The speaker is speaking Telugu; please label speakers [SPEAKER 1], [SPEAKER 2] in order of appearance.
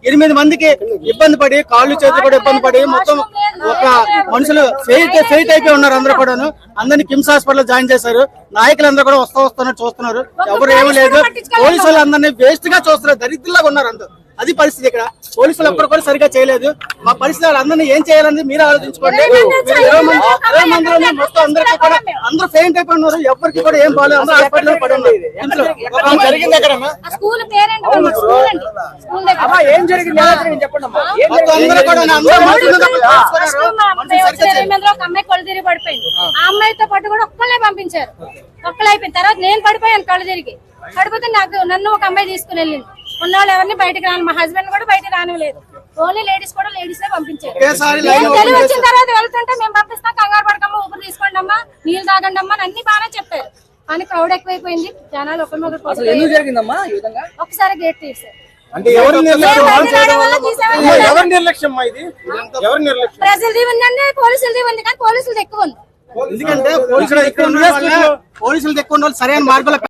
[SPEAKER 1] 8 మందికి ఇబ్బంది పడి కాళ్ళు చేతులు కూడా ఇబ్బంది పడి మొత్తం ఒక మనుషులు ఫెయిట్ అయిపోయి ఉన్నారు. అందరూ కూడాను అందరినీ కిమ్స్ హాస్పిటల్ జాయిన్ చేశారు. నాయకులందరూ కూడా వస్తున్నారు చూస్తున్నారు. ఎవరు ఏమీ లేదు. పోలీసు వాళ్ళు అందరినీ వేస్ట్ గా చూస్తున్నారు. దరిద్రులాగా ఉన్నారు అందరూ. అది పరిస్థితి. ఇక్కడ పోలీసులు ఎప్పుడు కూడా సరిగా చేయలేదు. మా పరిస్థితి వాళ్ళందరినీ ఏం చేయాలని మీరు ఆలోచించుకోండి. 20 మందిలోనే మొత్తం అందరికీ కూడా అందరూ ఫెయింట్ అయిపోయి ఉన్నారు. ఎవరికి కూడా ఏం బాగాలేదు. అందరూ హాస్పిటల్ లో పడి ఉన్నారు. జరిగింది ఎక్కడ ఏం జరిగింది అందరూ కూడా
[SPEAKER 2] అమ్మాయి కళ్ళు తిరిగి పడిపోయింది. ఆ అమ్మాయితో పాటు కూడా ఒక్కళ్ళే పంపించారు. ఒక్కళ్ళు అయిపోయిన తర్వాత నేను పడిపోయాను. కళ్ళు తిరిగి పడిపోతే నన్ను ఒక అమ్మాయి తీసుకుని వెళ్ళింది. ఉన్నవాళ్ళు ఎవరిని బయటకు రాను. మా హస్బెండ్ కూడా బయటకు రానివ్వలేదు. ఓన్లీ లేడీస్ కూడా లేడీస్ పంపించారు. తెలివి వచ్చిన తర్వాత వెళ్తుంటే మేము పంపిస్తాం, కంగారు పడకమ్మా, ఊపిరి తీసుకోండి అమ్మా, నీళ్ళు తాగండి అమ్మా అన్ని బాగానే చెప్పారు. కానీ క్రౌడ్ ఎక్కువైపోయింది. జనాలు ఒకసారి గేట్ తీసారు. ప్రజలది ఉందండి, పోలీసులది ఉంది. కానీ పోలీసులది ఎక్కువ ఉంది.
[SPEAKER 1] ఎందుకంటే పోలీసులు ఎక్కువ సరైన మార్గంలో